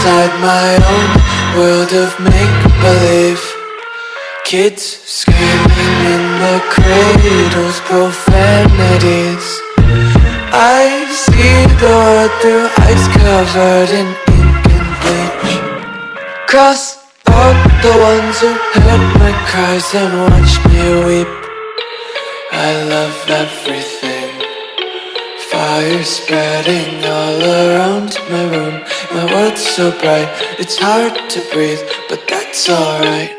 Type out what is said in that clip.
inside my own world of make-believe. Kids screaming in the cradles, profanities. I see the world through ice covered in ink and bleach. Cross out the ones who heard my cries and watched me weep. I love everything. Fire spreading all around my room. My world's so bright, it's hard to breathe, but that's alright.